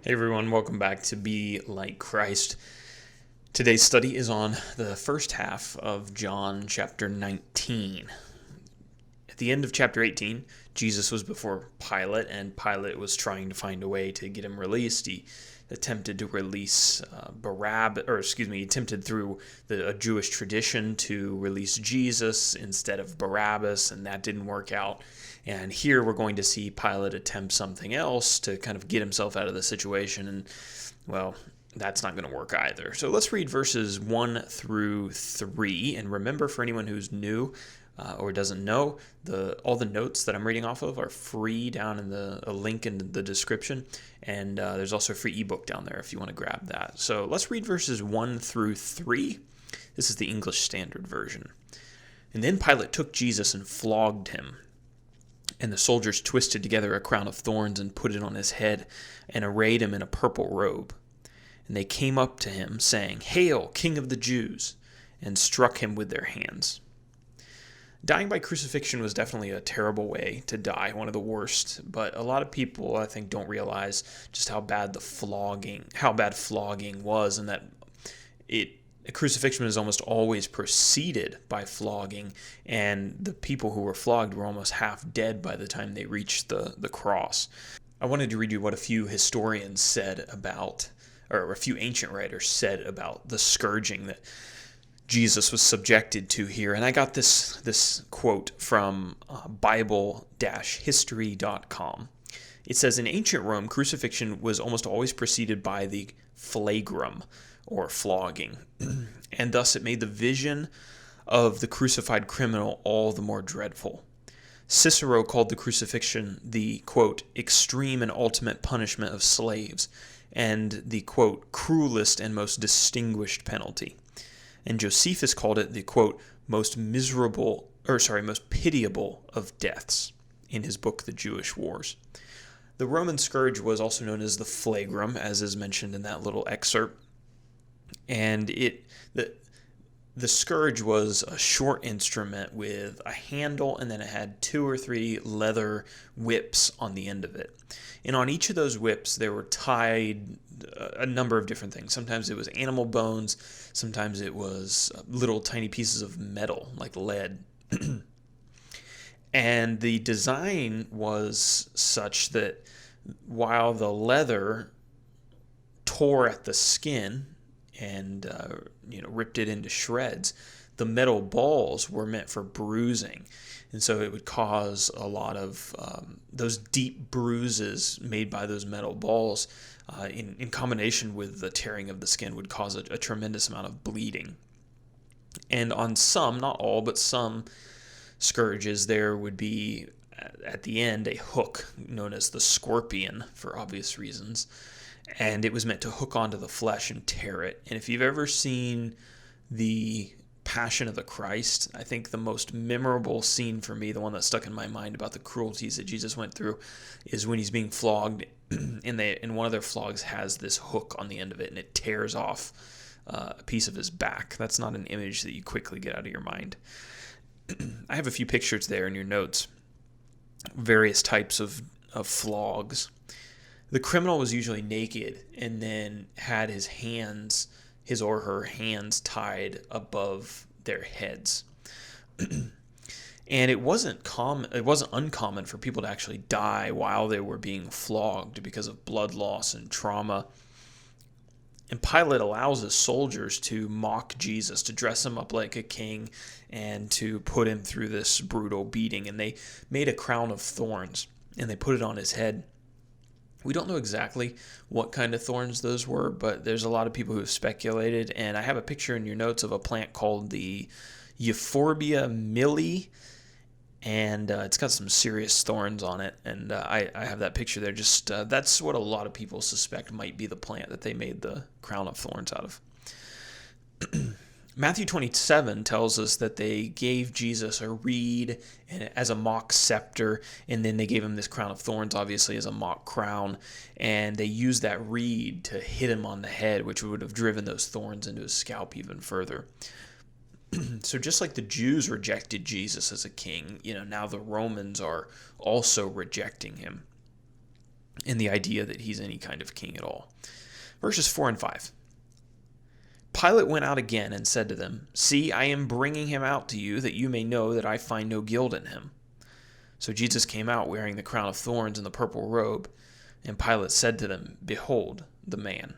Hey everyone, welcome back to Be Like Christ. Today's study is on the first half of John chapter 19. At the end of chapter 18, Jesus was before Pilate, and Pilate was trying to find a way to get him released. He attempted to release he attempted through a Jewish tradition to release Jesus instead of Barabbas, and that didn't work out. And here we're going to see Pilate attempt something else to kind of get himself out of the situation, and, well, that's not going to work either. So let's read verses 1 through 3, and remember, for anyone who's new, or doesn't know, all the notes that I'm reading off of are free down in a link in the description, and there's also a free ebook down there if you want to grab that. So let's read verses 1 through 3. This is the English Standard Version. And then Pilate took Jesus and flogged him. And the soldiers twisted together a crown of thorns and put it on his head and arrayed him in a purple robe. And they came up to him, saying, "Hail, King of the Jews!" and struck him with their hands. Dying by crucifixion was definitely a terrible way to die, one of the worst, but a lot of people, I think, don't realize just how bad flogging was, and that crucifixion was almost always preceded by flogging, and the people who were flogged were almost half dead by the time they reached the cross. I wanted to read you what a few historians said about, or a few ancient writers said about the scourging that Jesus was subjected to here. And I got this quote from Bible-history.com. It says, in ancient Rome, crucifixion was almost always preceded by the flagrum, or flogging, and thus it made the vision of the crucified criminal all the more dreadful. Cicero called the crucifixion the, quote, extreme and ultimate punishment of slaves, and the, quote, cruelest and most distinguished penalty. And Josephus called it the, quote, most pitiable of deaths in his book, The Jewish Wars. The Roman scourge was also known as the flagrum, as is mentioned in that little excerpt. And the scourge was a short instrument with a handle, and then it had 2 or 3 leather whips on the end of it. And on each of those whips, there were tied a number of different things. Sometimes it was animal bones. Sometimes it was little tiny pieces of metal, like lead. And the design was such that while the leather tore at the skin and ripped it into shreds, the metal balls were meant for bruising, and so it would cause a lot of those deep bruises made by those metal balls, in combination with the tearing of the skin, would cause a tremendous amount of bleeding. And on some, not all, but some scourges, there would be at the end a hook known as the scorpion, for obvious reasons. And it was meant to hook onto the flesh and tear it. And if you've ever seen the Passion of the Christ, I think the most memorable scene for me, the one that stuck in my mind about the cruelties that Jesus went through, is when he's being flogged, and one of their flogs has this hook on the end of it, and it tears off a piece of his back. That's not an image that you quickly get out of your mind. I have a few pictures there in your notes, various types of flogs. The criminal was usually naked and then had his or her hands tied above their heads. And it wasn't uncommon for people to actually die while they were being flogged because of blood loss and trauma. And Pilate allows his soldiers to mock Jesus, to dress him up like a king, and to put him through this brutal beating. And they made a crown of thorns, and they put it on his head. We don't know exactly what kind of thorns those were, but there's a lot of people who have speculated, and I have a picture in your notes of a plant called the Euphorbia milli, and it's got some serious thorns on it, and I have that picture there. Just that's what a lot of people suspect might be the plant that they made the crown of thorns out of. Matthew 27 tells us that they gave Jesus a reed as a mock scepter, and then they gave him this crown of thorns, obviously, as a mock crown, and they used that reed to hit him on the head, which would have driven those thorns into his scalp even further. So just like the Jews rejected Jesus as a king, now the Romans are also rejecting him. in the idea that he's any kind of king at all. Verses 4 and 5. Pilate went out again and said to them, "See, I am bringing him out to you, that you may know that I find no guilt in him." So Jesus came out wearing the crown of thorns and the purple robe, and Pilate said to them, "Behold the man."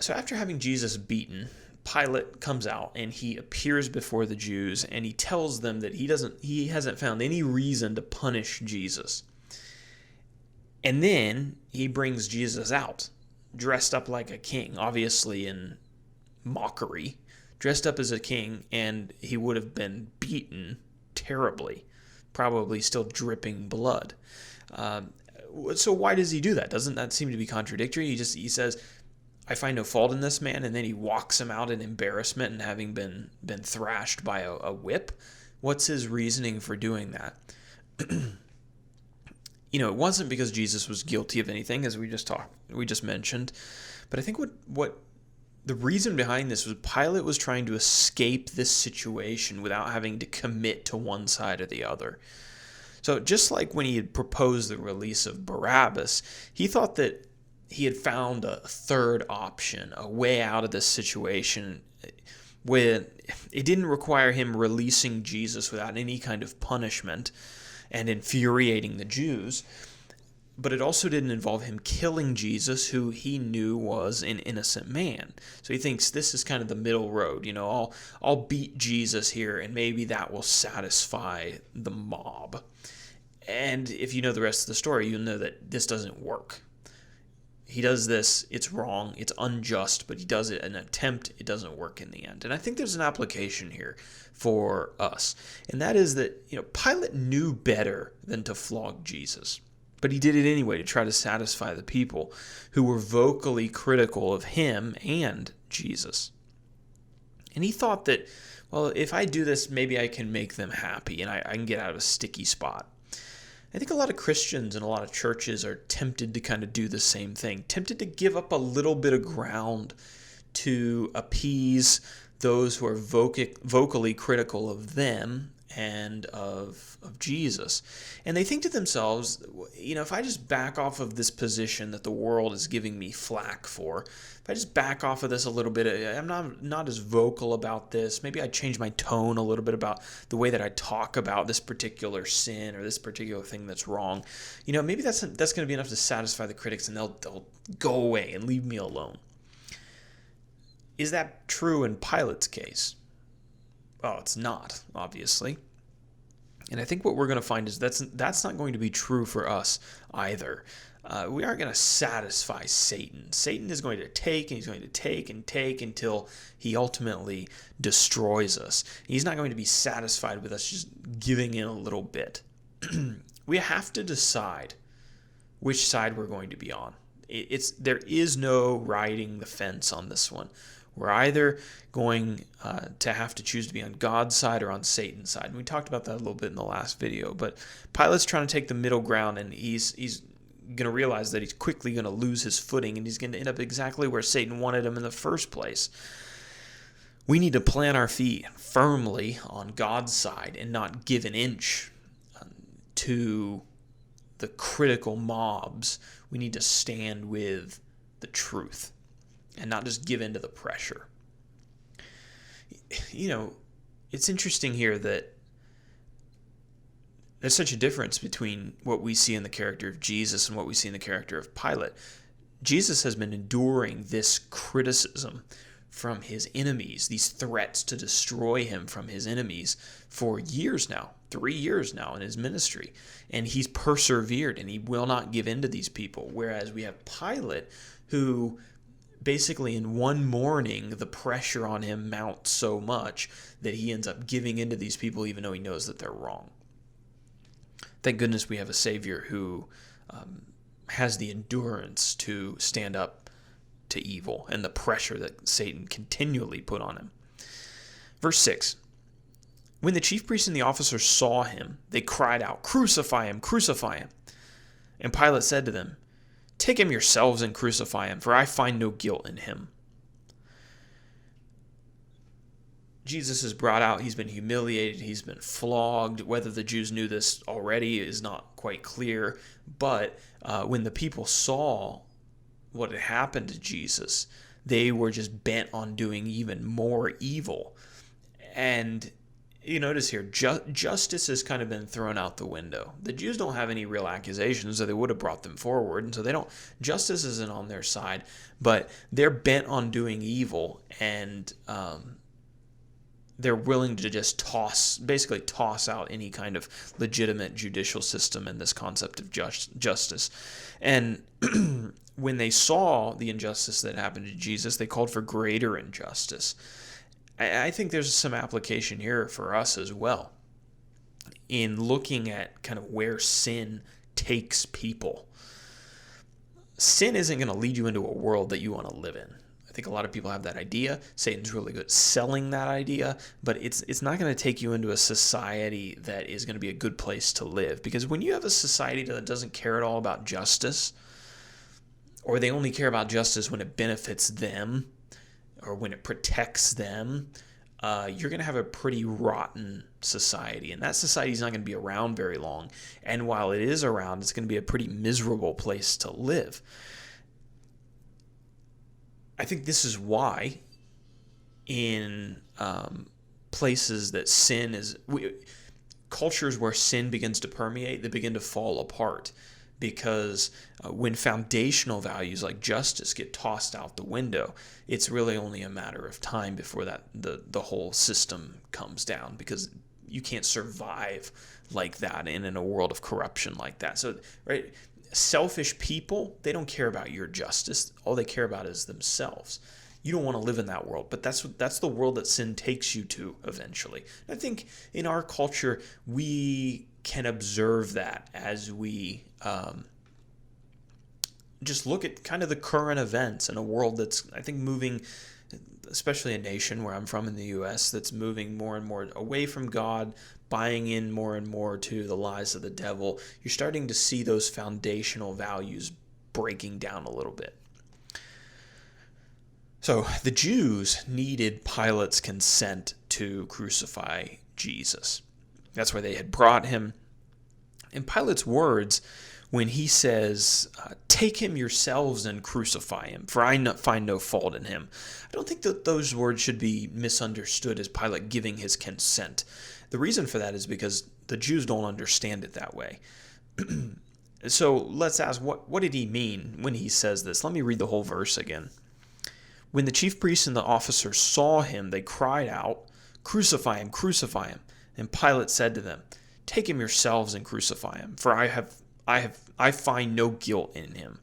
So after having Jesus beaten, Pilate comes out and he appears before the Jews, and he tells them that he hasn't found any reason to punish Jesus. And then he brings Jesus out, dressed up like a king, obviously in mockery, dressed up as a king, and he would have been beaten terribly, probably still dripping blood. So why does he do that? Doesn't that seem to be contradictory? He says, "I find no fault in this man," and then he walks him out in embarrassment and having been thrashed by a whip. What's his reasoning for doing that? It wasn't because Jesus was guilty of anything, as we just mentioned, but I think what the reason behind this was Pilate was trying to escape this situation without having to commit to one side or the other. So just like when he had proposed the release of Barabbas, he thought that he had found a third option, a way out of this situation where it didn't require him releasing Jesus without any kind of punishment and infuriating the Jews, but it also didn't involve him killing Jesus, who he knew was an innocent man. So he thinks this is kind of the middle road. I'll beat Jesus here, and maybe that will satisfy the mob. And if you know the rest of the story, you'll know that this doesn't work. He does this, it's wrong, it's unjust, but he does it in an attempt, it doesn't work in the end. And I think there's an application here for us, and that is that Pilate knew better than to flog Jesus, but he did it anyway to try to satisfy the people who were vocally critical of him and Jesus. And he thought that, well, if I do this, maybe I can make them happy and I can get out of a sticky spot. I think a lot of Christians and a lot of churches are tempted to kind of do the same thing, tempted to give up a little bit of ground to appease those who are vocally critical of them and of Jesus. And they think to themselves, if I just back off of this position that the world is giving me flack for, if I just back off of this a little bit, I'm not as vocal about this, maybe I change my tone a little bit about the way that I talk about this particular sin or this particular thing that's wrong, maybe that's going to be enough to satisfy the critics, and they'll go away and leave me alone. Is that true in Pilate's case? Well, it's not, obviously. And I think what we're going to find is that's not going to be true for us either. We aren't going to satisfy Satan. Satan is going to take, and he's going to take and take until he ultimately destroys us. He's not going to be satisfied with us just giving in a little bit. We have to decide which side we're going to be on. There is no riding the fence on this one. We're either going to have to choose to be on God's side or on Satan's side. And we talked about that a little bit in the last video. But Pilate's trying to take the middle ground, and he's going to realize that he's quickly going to lose his footing, and he's going to end up exactly where Satan wanted him in the first place. We need to plant our feet firmly on God's side and not give an inch to the critical mobs. We need to stand with the truth and not just give in to the pressure. It's interesting here that there's such a difference between what we see in the character of Jesus and what we see in the character of Pilate. Jesus has been enduring this criticism from his enemies, these threats to destroy him from his enemies for years now, 3 years now in his ministry. And he's persevered, and he will not give in to these people. Whereas we have Pilate, who basically in one morning, the pressure on him mounts so much that he ends up giving in to these people even though he knows that they're wrong. Thank goodness we have a Savior who has the endurance to stand up to evil and the pressure that Satan continually put on him. Verse 6, when the chief priests and the officers saw him, they cried out, "Crucify him, crucify him." And Pilate said to them, "Take him yourselves and crucify him, for I find no guilt in him." Jesus is brought out. He's been humiliated. He's been flogged. Whether the Jews knew this already is not quite clear. But when the people saw what had happened to Jesus, they were just bent on doing even more evil. And you notice here, justice has kind of been thrown out the window. The Jews don't have any real accusations, or they would have brought them forward. And so justice isn't on their side, but they're bent on doing evil, and they're willing to just basically toss out any kind of legitimate judicial system and this concept of justice. And when they saw the injustice that happened to Jesus, they called for greater injustice. I think there's some application here for us as well in looking at kind of where sin takes people. Sin isn't going to lead you into a world that you want to live in. I think a lot of people have that idea. Satan's really good at selling that idea, but it's not going to take you into a society that is going to be a good place to live. Because when you have a society that doesn't care at all about justice, or they only care about justice when it benefits them, or when it protects them, you're going to have a pretty rotten society. And that society is not going to be around very long. And while it is around, it's going to be a pretty miserable place to live. I think this is why in places that cultures where sin begins to permeate, they begin to fall apart. Because when foundational values like justice get tossed out the window, it's really only a matter of time before the whole system comes down, because you can't survive like that in a world of corruption like that. So, right, selfish people, they don't care about your justice. All they care about is themselves. You don't want to live in that world, but that's the world that sin takes you to eventually. I think in our culture, we can observe that as we just look at kind of the current events in a world that's, I think, moving, especially a nation where I'm from in the U.S., that's moving more and more away from God, buying in more and more to the lies of the devil. You're starting to see those foundational values breaking down a little bit. So the Jews needed Pilate's consent to crucify Jesus. That's why they had brought him. And Pilate's words, when he says, "Take him yourselves and crucify him, for I find no fault in him," I don't think that those words should be misunderstood as Pilate giving his consent. The reason for that is because the Jews don't understand it that way. So let's ask, what did he mean when he says this? Let me read the whole verse again. When the chief priests and the officers saw him, they cried out, "Crucify him, crucify him." And Pilate said to them, "Take him yourselves and crucify him, for I find no guilt in him."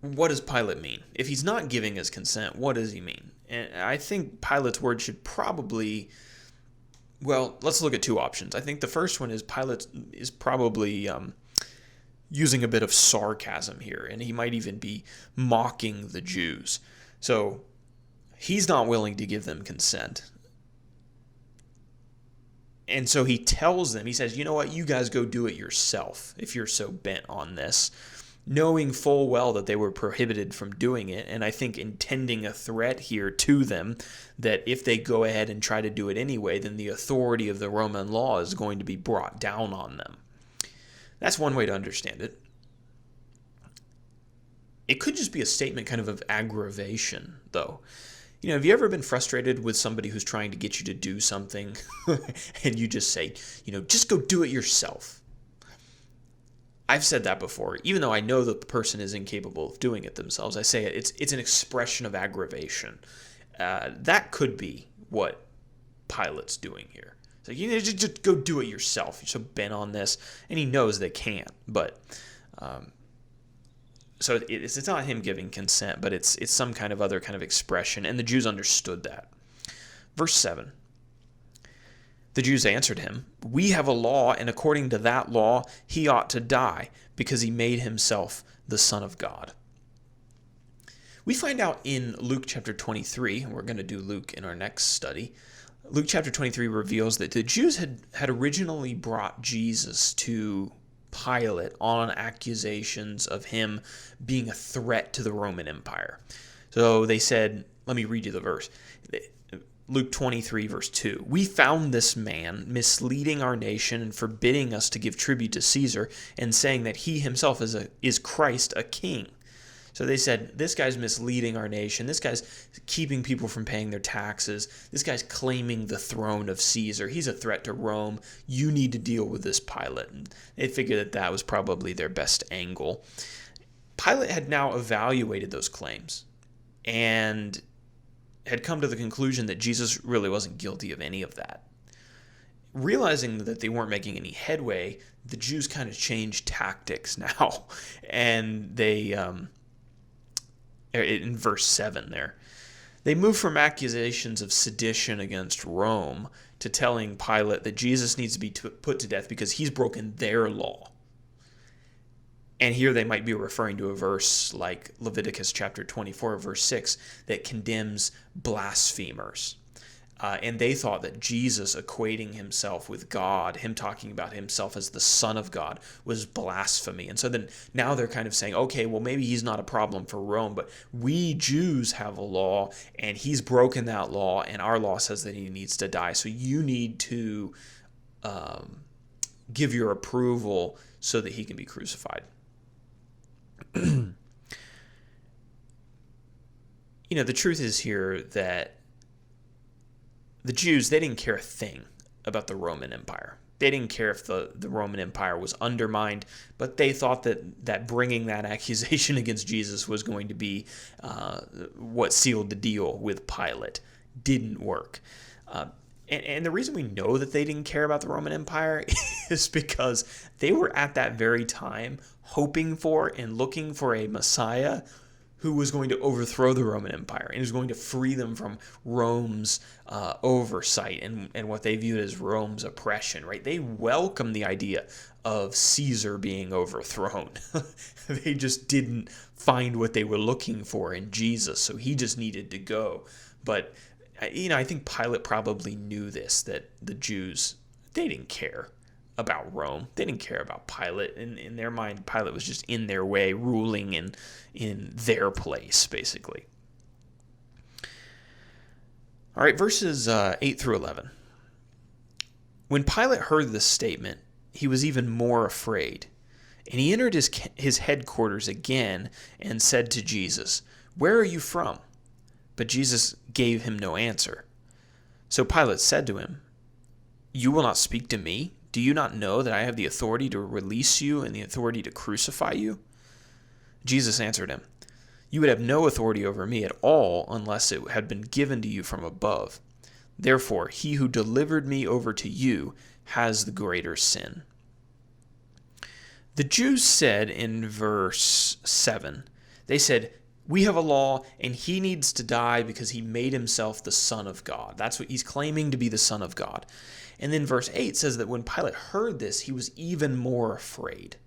What does Pilate mean? If he's not giving his consent, what does he mean? And I think Pilate's word should probably, well, let's look at two options. I think the first one is Pilate is probably using a bit of sarcasm here, and he might even be mocking the Jews. So he's not willing to give them consent. And so he tells them, he says, you know what, you guys go do it yourself if you're so bent on this, knowing full well that they were prohibited from doing it, and I think intending a threat here to them that if they go ahead and try to do it anyway, then the authority of the Roman law is going to be brought down on them. That's one way to understand it. It could just be a statement kind of aggravation, though. You know, have you ever been frustrated with somebody who's trying to get you to do something and you just say, just go do it yourself? I've said that before. Even though I know that the person is incapable of doing it themselves, I say it's an expression of aggravation. That could be what Pilate's doing here. It's like, just go do it yourself. You're so bent on this. And he knows they can't. But so it's not him giving consent, but it's some kind of other kind of expression. And the Jews understood that. Verse 7. The Jews answered him, "We have a law, and according to that law, he ought to die, because he made himself the Son of God." We find out in Luke chapter 23, and we're going to do Luke in our next study. Luke chapter 23 reveals that the Jews had originally brought Jesus to Pilate on accusations of him being a threat to the Roman Empire. So they said, let me read you the verse. Luke 23, verse 2. We found this man misleading our nation and forbidding us to give tribute to Caesar, and saying that he himself is Christ, a king. So they said, this guy's misleading our nation. This guy's keeping people from paying their taxes. This guy's claiming the throne of Caesar. He's a threat to Rome. You need to deal with this Pilate. And they figured that that was probably their best angle. Pilate had now evaluated those claims and had come to the conclusion that Jesus really wasn't guilty of any of that. Realizing that they weren't making any headway, the Jews kind of changed tactics now. And they... in verse 7 there, they moved from accusations of sedition against Rome to telling Pilate that Jesus needs to be put to death because he's broken their law. And here they might be referring to a verse like Leviticus chapter 24, verse 6, that condemns blasphemers. And they thought that Jesus equating himself with God, him talking about himself as the Son of God, was blasphemy. And so then now they're kind of saying, okay, well, maybe he's not a problem for Rome, but we Jews have a law, and he's broken that law, and our law says that he needs to die. So you need to give your approval so that he can be crucified. The truth is here that the Jews, they didn't care a thing about the Roman Empire. They didn't care if the Roman Empire was undermined, but they thought that bringing that accusation against Jesus was going to be what sealed the deal with Pilate. Didn't work. And the reason we know that they didn't care about the Roman Empire is because they were at that very time hoping for and looking for a Messiah who was going to overthrow the Roman Empire and was going to free them from Rome's oversight and what they viewed as Rome's oppression, right? They welcomed the idea of Caesar being overthrown. They just didn't find what they were looking for in Jesus, so he just needed to go. But, I think Pilate probably knew this, that the Jews, they didn't care about Rome. They didn't care about Pilate. In their mind, Pilate was just in their way, ruling in their place, basically. All right, verses 8 through 11. When Pilate heard this statement, he was even more afraid. And he entered his headquarters again and said to Jesus, "Where are you from?" But Jesus gave him no answer. So Pilate said to him, "You will not speak to me? Do you not know that I have the authority to release you and the authority to crucify you?" Jesus answered him, "You would have no authority over me at all unless it had been given to you from above. Therefore, he who delivered me over to you has the greater sin." The Jews said in verse 7, they said, "We have a law, and he needs to die because he made himself the Son of God." That's what he's claiming to be, the Son of God. And then verse 8 says that when Pilate heard this, he was even more afraid.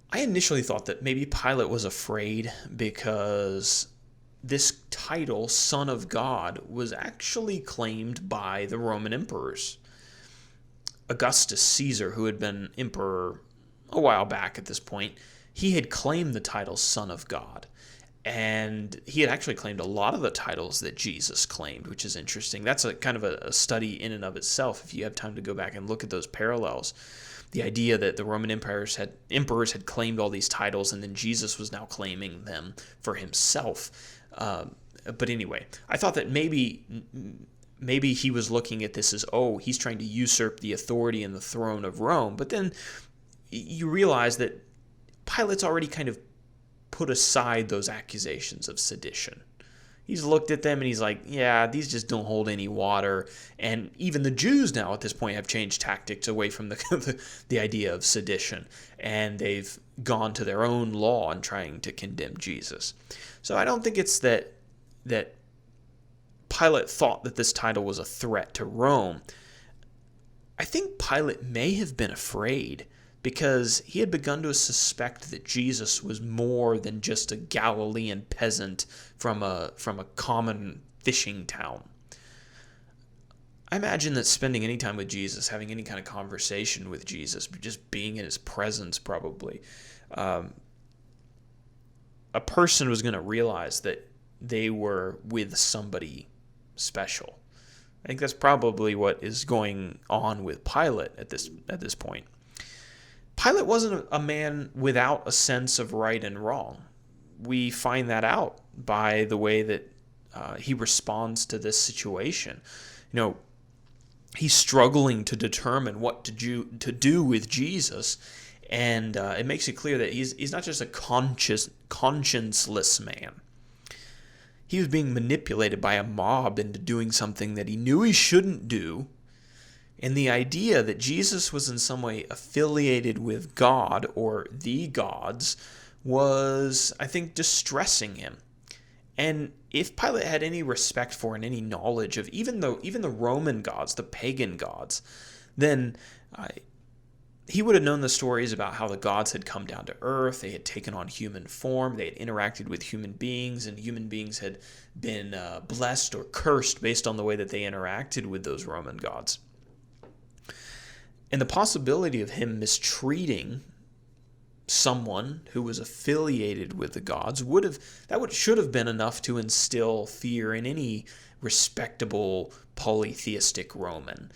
I initially thought that maybe Pilate was afraid because this title, Son of God, was actually claimed by the Roman emperors. Augustus Caesar, who had been emperor a while back at this point, he had claimed the title Son of God. And he had actually claimed a lot of the titles that Jesus claimed, which is interesting. That's a kind of a study in and of itself, if you have time to go back and look at those parallels. The idea that the Roman emperors had claimed all these titles, and then Jesus was now claiming them for himself. But anyway, I thought that maybe he was looking at this as, he's trying to usurp the authority and the throne of Rome. But then you realize that Pilate's already kind of put aside those accusations of sedition. He's looked at them and he's like, yeah, these just don't hold any water. And even the Jews now at this point have changed tactics away from the idea of sedition. And they've gone to their own law and trying to condemn Jesus. So I don't think it's that Pilate thought that this title was a threat to Rome. I think Pilate may have been afraid because he had begun to suspect that Jesus was more than just a Galilean peasant from a common fishing town. I imagine that spending any time with Jesus, having any kind of conversation with Jesus, just being in his presence probably, um, a person was going to realize that they were with somebody special. I think that's probably what is going on with Pilate at this point. Pilate wasn't a man without a sense of right and wrong. We find that out by the way that he responds to this situation. He's struggling to determine what to do with Jesus, and it makes it clear that he's not just a conscienceless man. He was being manipulated by a mob into doing something that he knew he shouldn't do, and the idea that Jesus was in some way affiliated with God or the gods was, I think, distressing him. And if Pilate had any respect for and any knowledge of even the Roman gods, the pagan gods, then he would have known the stories about how the gods had come down to earth, they had taken on human form, they had interacted with human beings, and human beings had been blessed or cursed based on the way that they interacted with those Roman gods. And the possibility of him mistreating someone who was affiliated with the gods should have been enough to instill fear in any respectable polytheistic Roman.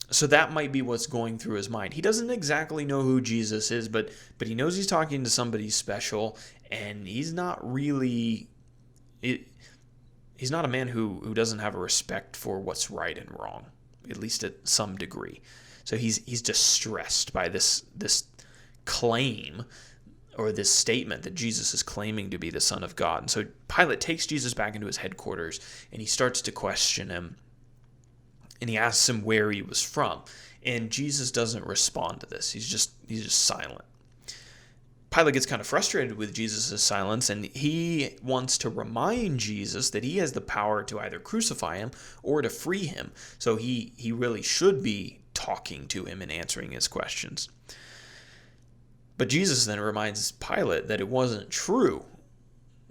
So that might be what's going through his mind. He doesn't exactly know who Jesus is, but he knows he's talking to somebody special, and he's not really... He's not a man who doesn't have a respect for what's right and wrong, at least at some degree. So he's distressed by this claim or this statement that Jesus is claiming to be the Son of God. And so Pilate takes Jesus back into his headquarters, and he starts to question him, and he asks him where he was from. And Jesus doesn't respond to this. He's just silent. Pilate gets kind of frustrated with Jesus' silence, and he wants to remind Jesus that he has the power to either crucify him or to free him. So he really should be talking to him and answering his questions. But Jesus then reminds Pilate that it wasn't true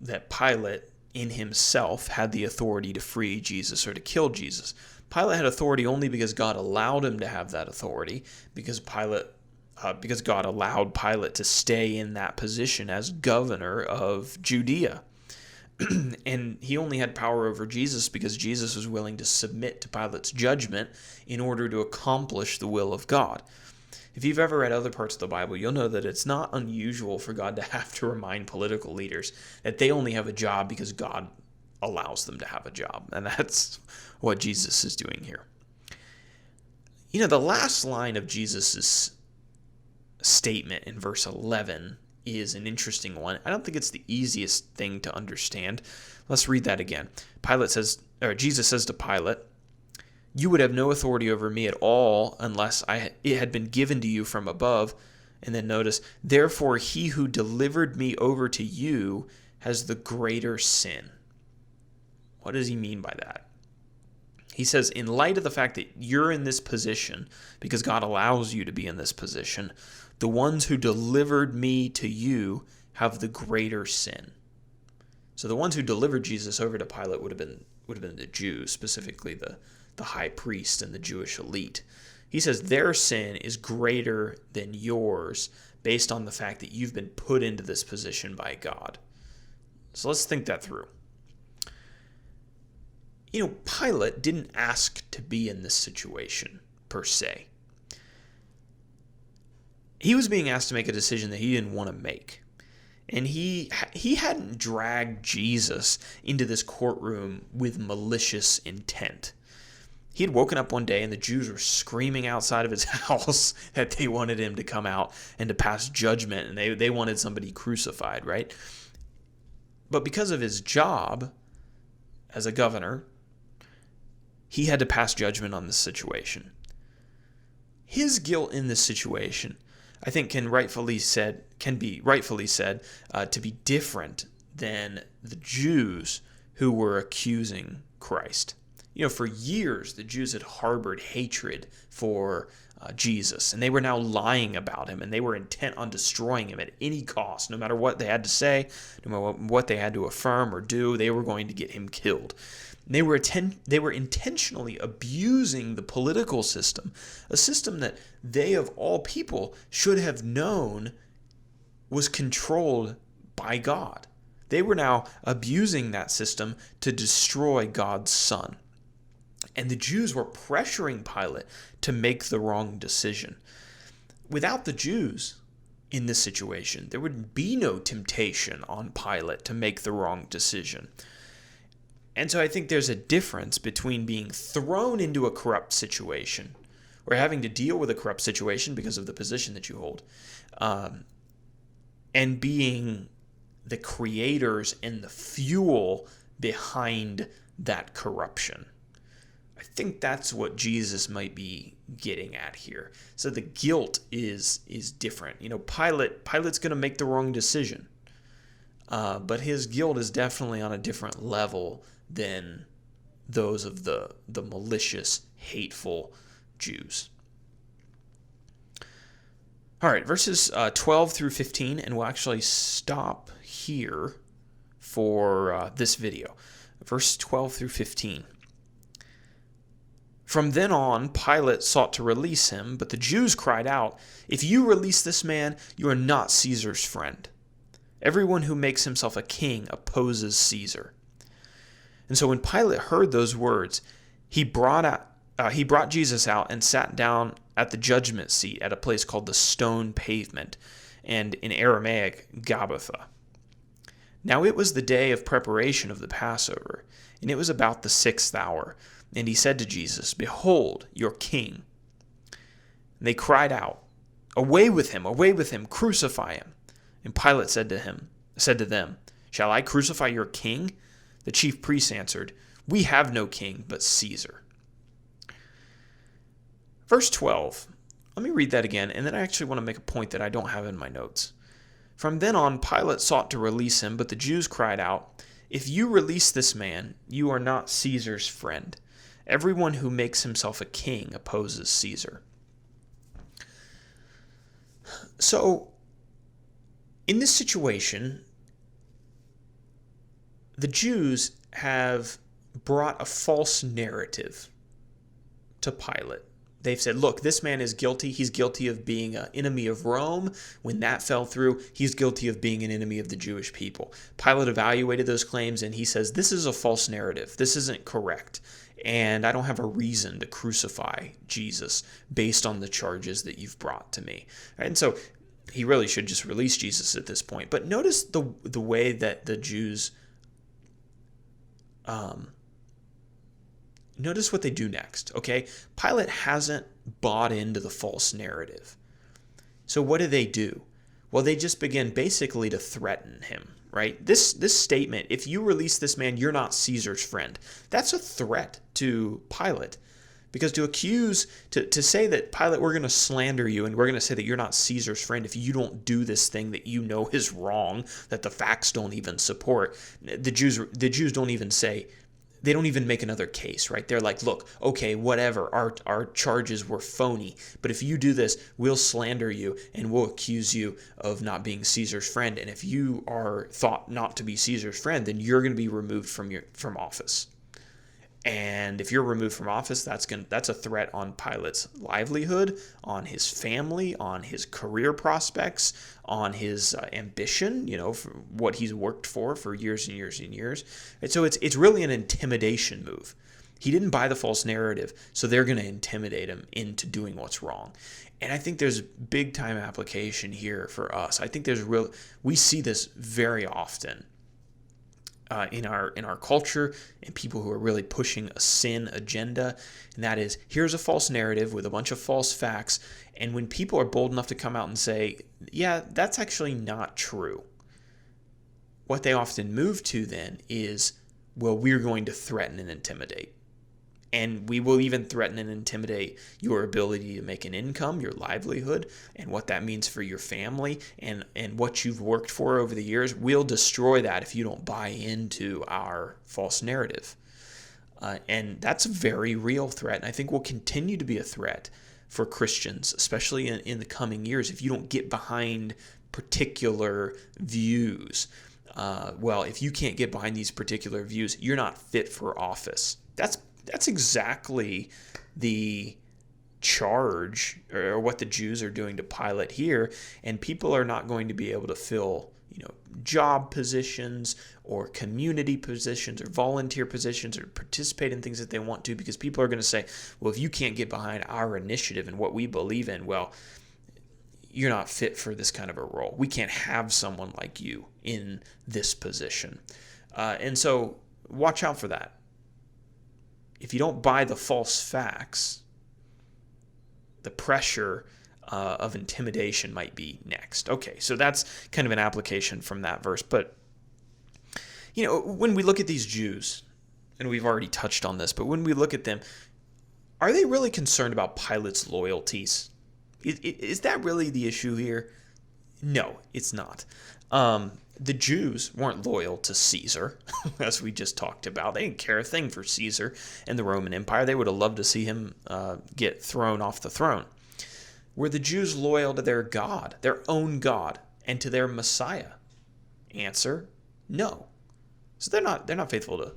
that Pilate in himself had the authority to free Jesus or to kill Jesus. Pilate had authority only because God allowed him to have that authority, because God allowed Pilate to stay in that position as governor of Judea. And he only had power over Jesus because Jesus was willing to submit to Pilate's judgment in order to accomplish the will of God. If you've ever read other parts of the Bible, you'll know that it's not unusual for God to have to remind political leaders that they only have a job because God allows them to have a job. And that's what Jesus is doing here. The last line of Jesus' statement in verse 11 is an interesting one. I don't think it's the easiest thing to understand. Let's read that again. Jesus says to Pilate, "You would have no authority over me at all unless it had been given to you from above." And then notice, "Therefore he who delivered me over to you has the greater sin." What does he mean by that? He says, in light of the fact that you're in this position, because God allows you to be in this position, the ones who delivered me to you have the greater sin. So the ones who delivered Jesus over to Pilate would have been the Jews, specifically the high priest and the Jewish elite. He says their sin is greater than yours based on the fact that you've been put into this position by God. So let's think that through. Pilate didn't ask to be in this situation, per se. He was being asked to make a decision that he didn't want to make. And he hadn't dragged Jesus into this courtroom with malicious intent. He had woken up one day and the Jews were screaming outside of his house that they wanted him to come out and to pass judgment, and they wanted somebody crucified, right? But because of his job as a governor, he had to pass judgment on this situation. His guilt in this situation, I think, can be rightfully said to be different than the Jews who were accusing Christ. For years, the Jews had harbored hatred for Jesus, and they were now lying about him, and they were intent on destroying him at any cost. No matter what they had to say, no matter what they had to affirm or do, they were going to get him killed. They were intentionally abusing the political system, a system that they of all people should have known was controlled by God. They were now abusing that system to destroy God's Son. And the Jews were pressuring Pilate to make the wrong decision. Without the Jews in this situation, there would be no temptation on Pilate to make the wrong decision. And so I think there's a difference between being thrown into a corrupt situation or having to deal with a corrupt situation because of the position that you hold, and being the creators and the fuel behind that corruption. I think that's what Jesus might be getting at here. So the guilt is different. Pilate's going to make the wrong decision, but his guilt is definitely on a different level than those of the malicious, hateful Jews. All right, verses 12 through 15, and we'll actually stop here for this video. Verse 12 through 15. From then on, Pilate sought to release him, but the Jews cried out, "If you release this man, you are not Caesar's friend. Everyone who makes himself a king opposes Caesar." And so when Pilate heard those words, he brought Jesus out and sat down at the judgment seat at a place called the Stone Pavement, and in Aramaic, Gabbatha. Now it was the day of preparation of the Passover, and it was about the 6th hour. And he said to Jesus, "Behold, your king." And they cried out, away with him, crucify him." And Pilate said to them, "Shall I crucify your king?" The chief priests answered, "We have no king but Caesar." Verse 12, let me read that again, and then I actually want to make a point that I don't have in my notes. From then on, Pilate sought to release him, but the Jews cried out, "If you release this man, you are not Caesar's friend. Everyone who makes himself a king opposes Caesar." So, in this situation, the Jews have brought a false narrative to Pilate. They've said, look, this man is guilty. He's guilty of being an enemy of Rome. When that fell through, he's guilty of being an enemy of the Jewish people. Pilate evaluated those claims, and he says, this is a false narrative. This isn't correct. And I don't have a reason to crucify Jesus based on the charges that you've brought to me. And so he really should just release Jesus at this point. But notice the way that the Jews, notice what they do next, okay? Pilate hasn't bought into the false narrative. So what do? Well, they just begin basically to threaten him, right? This statement, if you release this man, you're not Caesar's friend. That's a threat to Pilate. Because to say that, Pilate, we're going to slander you and we're going to say that you're not Caesar's friend if you don't do this thing that you know is wrong, that the facts don't even support. The Jews don't even say, they don't even make another case, right? They're like, look, okay, whatever, our charges were phony, but if you do this, we'll slander you and we'll accuse you of not being Caesar's friend. And if you are thought not to be Caesar's friend, then you're going to be removed from office. And if you're removed from office, that's a threat on Pilate's livelihood, on his family, on his career prospects, on his ambition, for what he's worked for years and years and years. And so it's really an intimidation move. He didn't buy the false narrative, so they're going to intimidate him into doing what's wrong. And I think there's big time application here for us. I think we see this very often. In our culture, and people who are really pushing a sin agenda, and that is, here's a false narrative with a bunch of false facts, and when people are bold enough to come out and say, yeah, that's actually not true, what they often move to then is, well, we're going to threaten and intimidate. And we will even threaten and intimidate your ability to make an income, your livelihood, and what that means for your family and what you've worked for over the years. We'll destroy that if you don't buy into our false narrative. And that's a very real threat. And I think will continue to be a threat for Christians, especially in the coming years, if you don't get behind particular views. well, if you can't get behind these particular views, you're not fit for office. That's exactly the charge or what the Jews are doing to Pilate here, and people are not going to be able to fill job positions or community positions or volunteer positions or participate in things that they want to, because people are going to say, well, if you can't get behind our initiative and what we believe in, well, you're not fit for this kind of a role. We can't have someone like you in this position. And so watch out for that. If you don't buy the false facts, the pressure of intimidation might be next. Okay, so that's kind of an application from that verse. But, when we look at these Jews, and we've already touched on this, but when we look at them, are they really concerned about Pilate's loyalties? Is that really the issue here? No, it's not. The Jews weren't loyal to Caesar, as we just talked about. They didn't care a thing for Caesar and the Roman Empire. They would have loved to see him get thrown off the throne. Were the Jews loyal to their God, their own God, and to their Messiah? Answer, no. So they're not faithful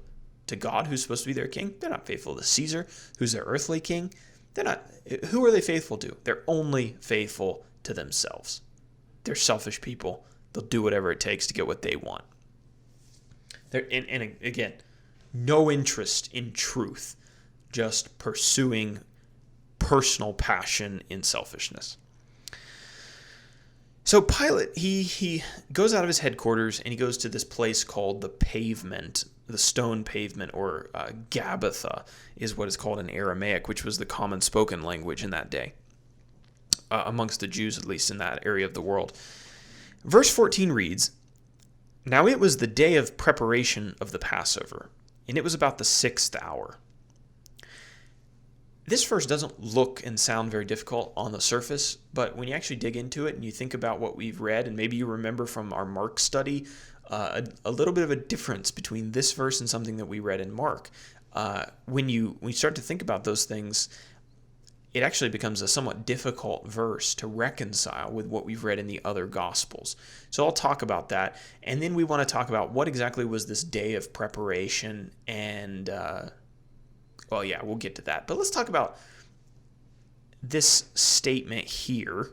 to God, who's supposed to be their king. They're not faithful to Caesar, who's their earthly king. They're not. Who are they faithful to? They're only faithful to themselves. They're selfish people. They'll do whatever it takes to get what they want. And again, no interest in truth, just pursuing personal passion in selfishness. So Pilate, he goes out of his headquarters and he goes to this place called the Pavement, the Stone Pavement, or Gabbatha is what is called in Aramaic, which was the common spoken language in that day, amongst the Jews, at least in that area of the world. Verse 14 reads, "Now it was the day of preparation of the Passover, and it was about the 6th hour." This verse doesn't look and sound very difficult on the surface, but when you actually dig into it and you think about what we've read, and maybe you remember from our Mark study, a little bit of a difference between this verse and something that we read in Mark. When you start to think about those things, it actually becomes a somewhat difficult verse to reconcile with what we've read in the other Gospels. So I'll talk about that, and then we want to talk about what exactly was this day of preparation, and we'll get to that. But let's talk about this statement here,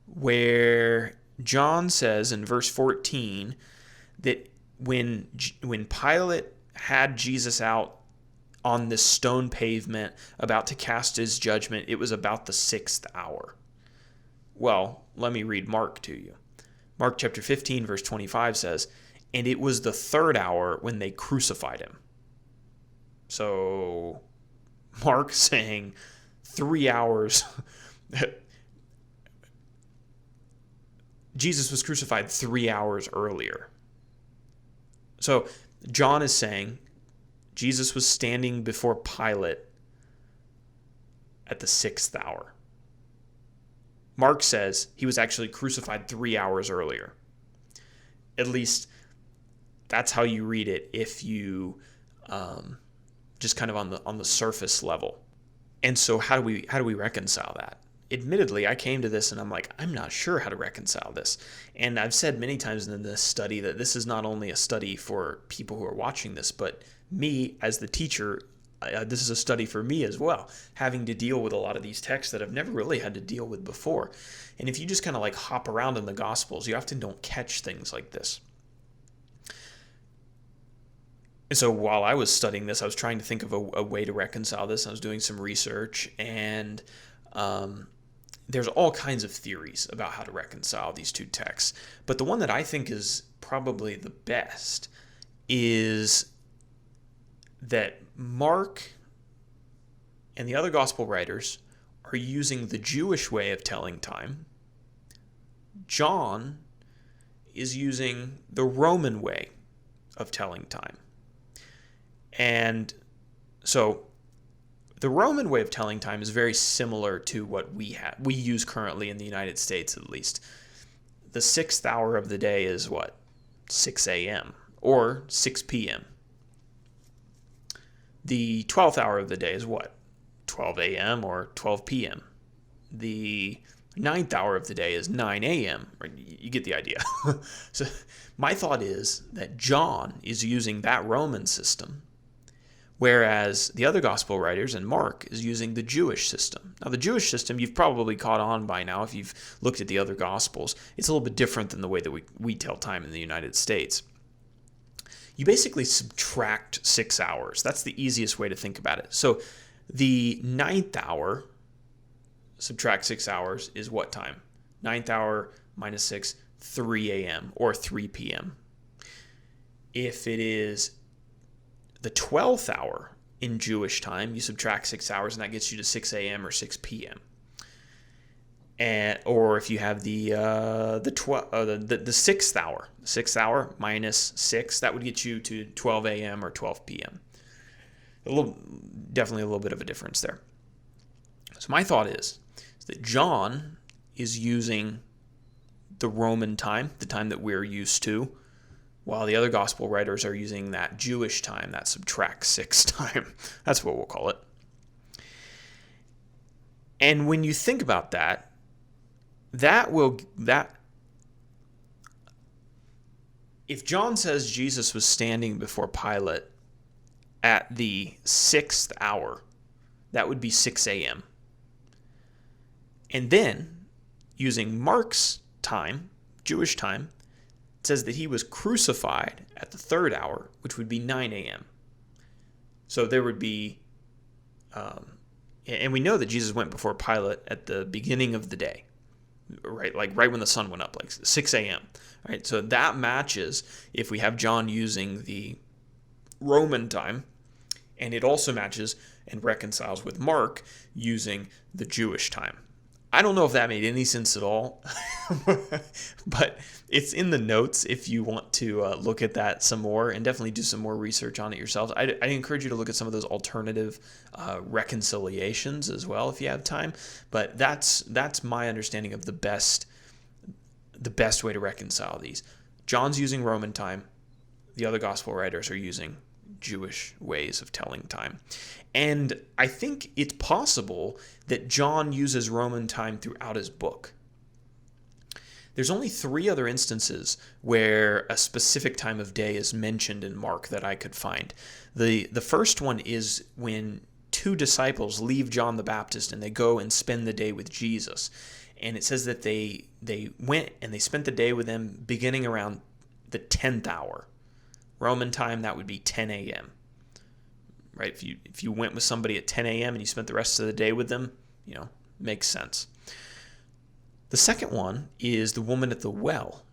where John says in verse 14 that when Pilate had Jesus out on this stone pavement about to cast his judgment, it was about the 6th hour. Well, let me read Mark to you. Mark chapter 15, verse 25 says, "And it was the 3rd hour when they crucified him." So Mark saying 3 hours. Jesus was crucified 3 hours earlier. So John is saying Jesus was standing before Pilate at the 6th hour. Mark says he was actually crucified 3 hours earlier. At least that's how you read it if you just kind of on the surface level. And so how do we reconcile that? Admittedly, I came to this and I'm like, I'm not sure how to reconcile this. And I've said many times in this study that this is not only a study for people who are watching this, but me as the teacher, this is a study for me as well, having to deal with a lot of these texts that I've never really had to deal with before. And if you just kind of like hop around in the Gospels, you often don't catch things like this. And so while I was studying this, I was trying to think of a way to reconcile this. I was doing some research, and there's all kinds of theories about how to reconcile these two texts. But the one that I think is probably the best is that Mark and the other gospel writers are using the Jewish way of telling time. John is using the Roman way of telling time. And so the Roman way of telling time is very similar to what we use currently in the United States, at least. The 6th hour of the day is what? 6 a.m. or 6 p.m. The 12th hour of the day is what? 12 a.m. or 12 p.m. The Ninth hour of the day is 9 a.m. Right? You get the idea. So my thought is that John is using that Roman system, whereas the other gospel writers and Mark is using the Jewish system. Now, the Jewish system, you've probably caught on by now if you've looked at the other gospels. It's a little bit different than the way that we tell time in the United States. You basically subtract 6 hours. That's the easiest way to think about it. So the ninth hour, subtract 6 hours, is what time? Ninth hour minus 6, 3 a.m. or 3 p.m. If it is the 12th hour in Jewish time, you subtract 6 hours, and that gets you to 6 a.m. or 6 p.m. Or if you have the 6th hour minus 6, that would get you to 12 a.m. or 12 p.m. Definitely a little bit of a difference there. So my thought is that John is using the Roman time, the time that we're used to, while the other gospel writers are using that Jewish time, that subtract 6 time. That's what we'll call it. And when you think about that, if John says Jesus was standing before Pilate at the 6th hour, that would be 6 a.m. And then, using Mark's time, Jewish time, it says that he was crucified at the 3rd hour, which would be 9 a.m. So there would be, and we know that Jesus went before Pilate at the beginning of the day, right? Like right when the sun went up, like 6 a.m. Right? So that matches if we have John using the Roman time, and it also matches and reconciles with Mark using the Jewish time. I don't know if that made any sense at all, but it's in the notes if you want to look at that some more and definitely do some more research on it yourselves. I encourage you to look at some of those alternative reconciliations as well if you have time, but that's my understanding of the best way to reconcile these. John's using Roman time. The other gospel writers are using Jewish ways of telling time. And I think it's possible that John uses Roman time throughout his book. There's only 3 other instances where a specific time of day is mentioned in Mark that I could find. The first one is when 2 disciples leave John the Baptist and they go and spend the day with Jesus. And it says that they went and they spent the day with him beginning around the 10th hour. Roman time, that would be 10 a.m. Right? If you went with somebody at 10 a.m. and you spent the rest of the day with them, makes sense. The second one is the woman at the well.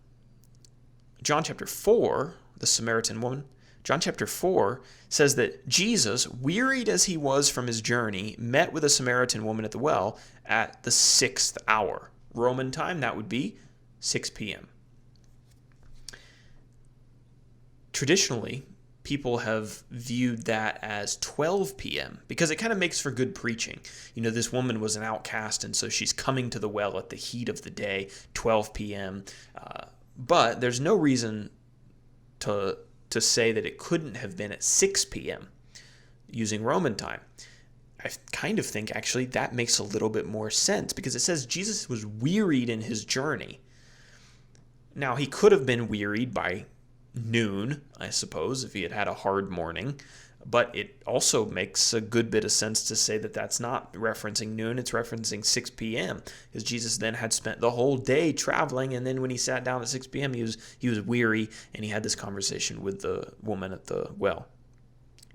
John chapter 4, the Samaritan woman, John chapter 4 says that Jesus, wearied as he was from his journey, met with a Samaritan woman at the well at the 6th hour. Roman time, that would be 6 p.m. Traditionally, people have viewed that as 12 p.m. because it kind of makes for good preaching. This woman was an outcast, and so she's coming to the well at the heat of the day, 12 p.m. But there's no reason to say that it couldn't have been at 6 p.m. using Roman time. I kind of think, actually, that makes a little bit more sense because it says Jesus was wearied in his journey. Now, he could have been wearied by noon, I suppose, if he had had a hard morning. But it also makes a good bit of sense to say that that's not referencing noon, it's referencing 6 p.m. because Jesus then had spent the whole day traveling, and then when he sat down at 6 p.m., he was weary, and he had this conversation with the woman at the well.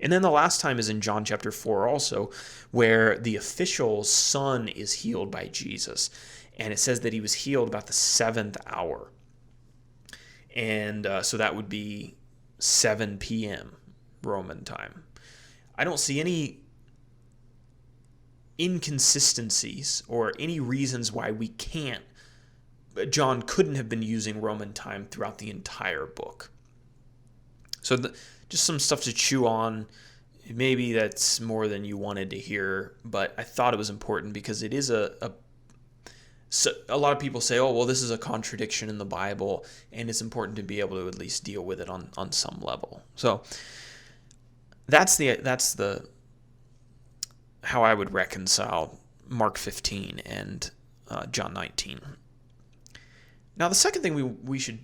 And then the last time is in John chapter 4 also, where the official's son is healed by Jesus. And it says that he was healed about the 7th hour. And so that would be 7 p.m. Roman time. I don't see any inconsistencies or any reasons why John couldn't have been using Roman time throughout the entire book. So just some stuff to chew on. Maybe that's more than you wanted to hear, but I thought it was important because it is so a lot of people say, oh, well, this is a contradiction in the Bible, and it's important to be able to at least deal with it on some level. So that's the how I would reconcile Mark 15 and John 19. Now, the second thing we should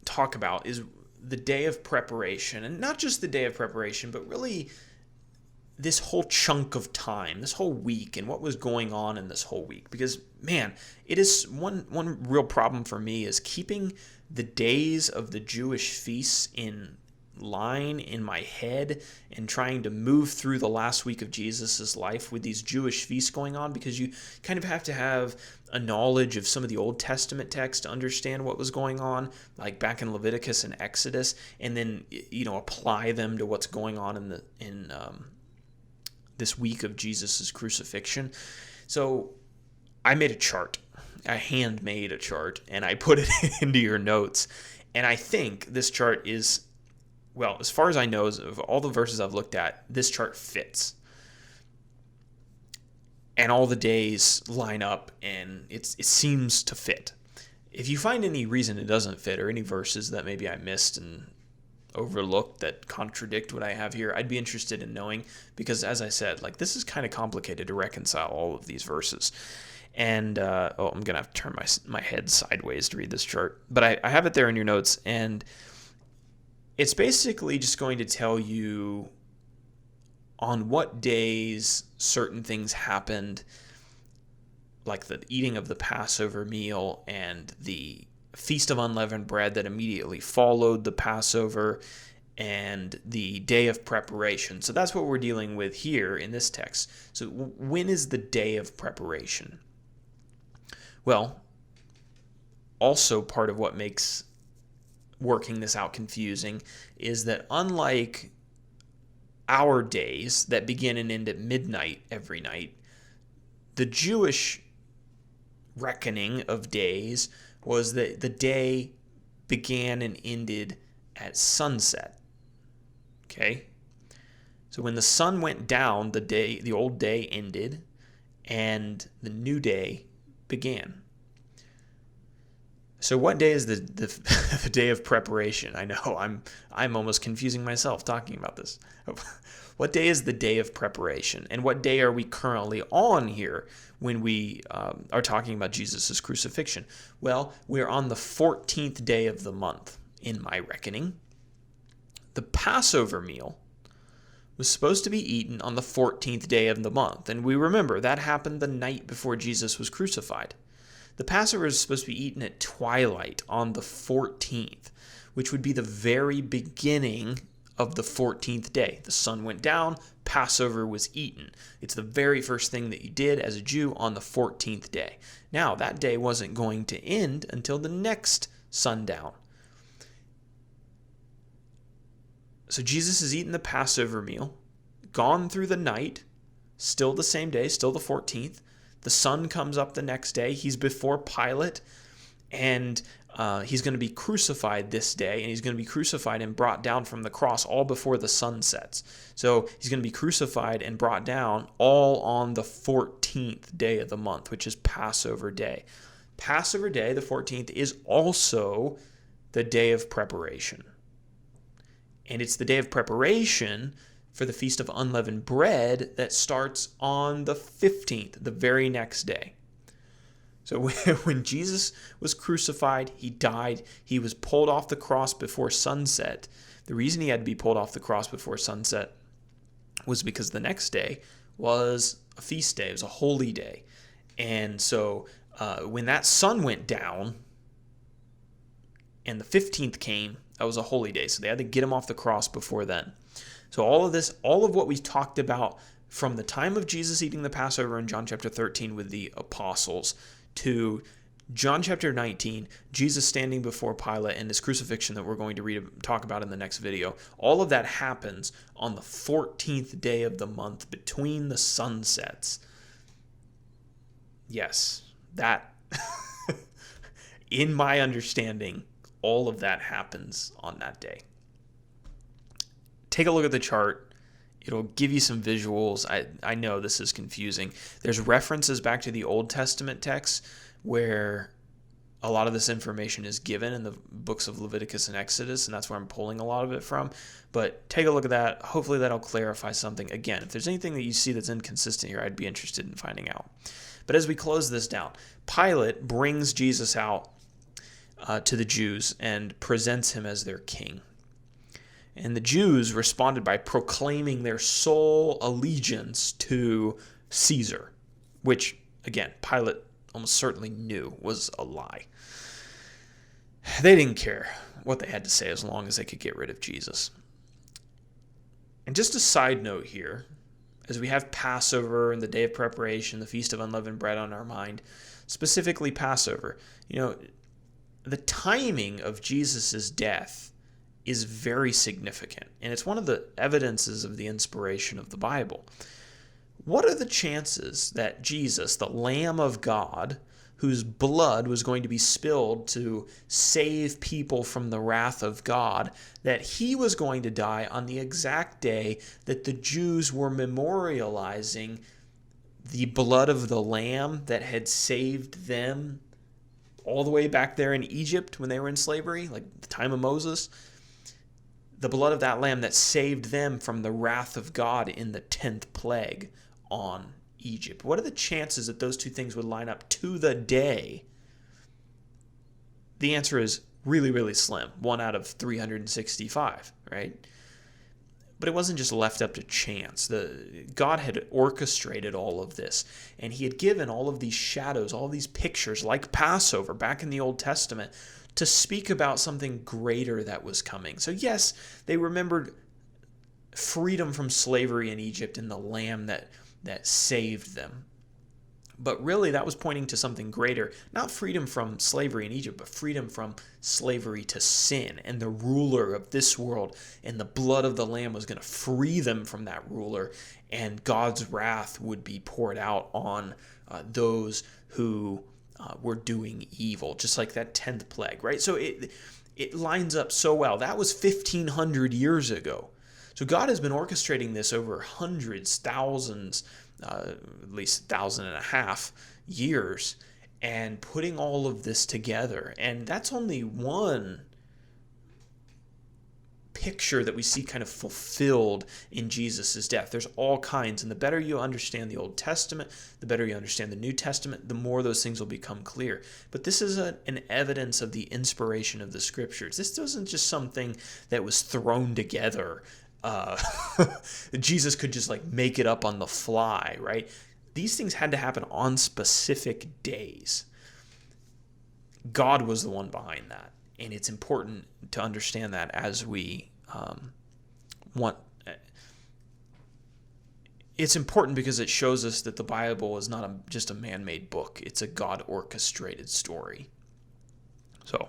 talk about is the day of preparation, and not just the day of preparation, but really this whole chunk of time, this whole week, and what was going on in this whole week. Because, man, it is one real problem for me is keeping the days of the Jewish feasts in line in my head and trying to move through the last week of Jesus's life with these Jewish feasts going on, because you kind of have to have a knowledge of some of the Old Testament texts to understand what was going on, like back in Leviticus and Exodus, and then apply them to what's going on in this week of Jesus's crucifixion. So I made a chart. I handmade a chart, and I put it into your notes. And I think this chart is, well, as far as I know, of all the verses I've looked at, this chart fits. And all the days line up, and it seems to fit. If you find any reason it doesn't fit, or any verses that maybe I missed and overlooked that contradict what I have here, I'd be interested in knowing, because as I said, this is kind of complicated to reconcile all of these verses. And I'm going to have to turn my head sideways to read this chart. But I have it there in your notes, and it's basically just going to tell you on what days certain things happened, like the eating of the Passover meal and the Feast of Unleavened Bread that immediately followed the Passover, and the day of preparation. So that's what we're dealing with here in this text. So when is the day of preparation? Well, also part of what makes working this out confusing is that unlike our days that begin and end at midnight every night, the Jewish reckoning of days was that the day began and ended at sunset. Okay? So when the sun went down, the old day ended and the new day began. So what day is the the day of preparation? I know I'm almost confusing myself talking about this. What day is the day of preparation? And what day are we currently on here when we are talking about Jesus' crucifixion? Well, we're on the 14th day of the month in my reckoning. The Passover meal was supposed to be eaten on the 14th day of the month. And we remember that happened the night before Jesus was crucified. The Passover is supposed to be eaten at twilight on the 14th, which would be the very beginning of the 14th day. The sun went down, Passover was eaten. It's the very first thing that you did as a Jew on the 14th day. Now, that day wasn't going to end until the next sundown. So Jesus has eaten the Passover meal, gone through the night, still the same day, still the 14th. The sun comes up the next day. He's before Pilate, and he's going to be crucified this day, and he's going to be crucified and brought down from the cross all before the sun sets. So he's going to be crucified and brought down all on the 14th day of the month, which is Passover Day. Passover Day, the 14th, is also the day of preparation. And it's the day of preparation for the Feast of Unleavened Bread that starts on the 15th, the very next day. So when Jesus was crucified, he died, he was pulled off the cross before sunset. The reason he had to be pulled off the cross before sunset was because the next day was a feast day, it was a holy day. And so when that sun went down and the 15th came, that was a holy day. So they had to get him off the cross before then. So all of what we talked about from the time of Jesus eating the Passover in John chapter 13 with the apostles to John chapter 19, Jesus standing before Pilate and his crucifixion that we're going to talk about in the next video, all of that happens on the 14th day of the month between the sunsets. Yes, that, in my understanding, all of that happens on that day. Take a look at the chart. It'll give you some visuals. I know this is confusing. There's references back to the Old Testament texts where a lot of this information is given in the books of Leviticus and Exodus, and that's where I'm pulling a lot of it from. But take a look at that. Hopefully that'll clarify something. Again, if there's anything that you see that's inconsistent here, I'd be interested in finding out. But as we close this down, Pilate brings Jesus out to the Jews and presents him as their king. And the Jews responded by proclaiming their sole allegiance to Caesar, which, again, Pilate almost certainly knew was a lie. They didn't care what they had to say as long as they could get rid of Jesus. And just a side note here, as we have Passover and the Day of Preparation, the Feast of Unleavened Bread on our mind, specifically Passover, the timing of Jesus' death is very significant, and it's one of the evidences of the inspiration of the Bible. What are the chances that Jesus, the Lamb of God, whose blood was going to be spilled to save people from the wrath of God, that he was going to die on the exact day that the Jews were memorializing the blood of the Lamb that had saved them all the way back there in Egypt when they were in slavery, like the time of Moses? The blood of that Lamb that saved them from the wrath of God in the 10th plague on Egypt. What are the chances that those two things would line up to the day? The answer is really, really slim. 1 out of 365, right? But it wasn't just left up to chance. God had orchestrated all of this, and he had given all of these shadows, all of these pictures, like Passover back in the Old Testament, to speak about something greater that was coming. So yes, they remembered freedom from slavery in Egypt and the Lamb that saved them. But really, that was pointing to something greater. Not freedom from slavery in Egypt, but freedom from slavery to sin. And the ruler of this world and the blood of the Lamb was going to free them from that ruler. And God's wrath would be poured out on those who were doing evil. Just like that 10th plague, right? So it lines up so well. That was 1,500 years ago. So God has been orchestrating this over hundreds, thousands, at least 1,500 years, and putting all of this together. And that's only one picture that we see kind of fulfilled in Jesus' death. There's all kinds, and the better you understand the Old Testament, the better you understand the New Testament, the more those things will become clear. But this is an evidence of the inspiration of the Scriptures. This wasn't just something that was thrown together. Jesus could just make it up on the fly, right? These things had to happen on specific days. God was the one behind that, and it's important to understand that as we It's important because it shows us that the Bible is not just a man-made book; it's a God-orchestrated story. So,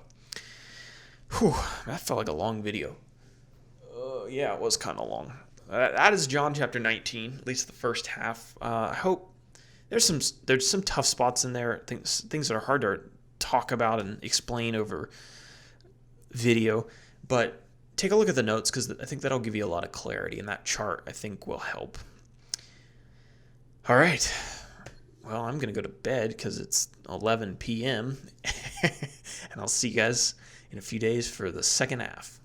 that felt like a long video. Yeah, it was kind of long. That is John chapter 19, at least the first half. I hope there's some tough spots in there, things that are hard to talk about and explain over video. But take a look at the notes, because I think that'll give you a lot of clarity, and that chart I think will help. All right. Well, I'm going to go to bed because it's 11 p.m. and I'll see you guys in a few days for the second half.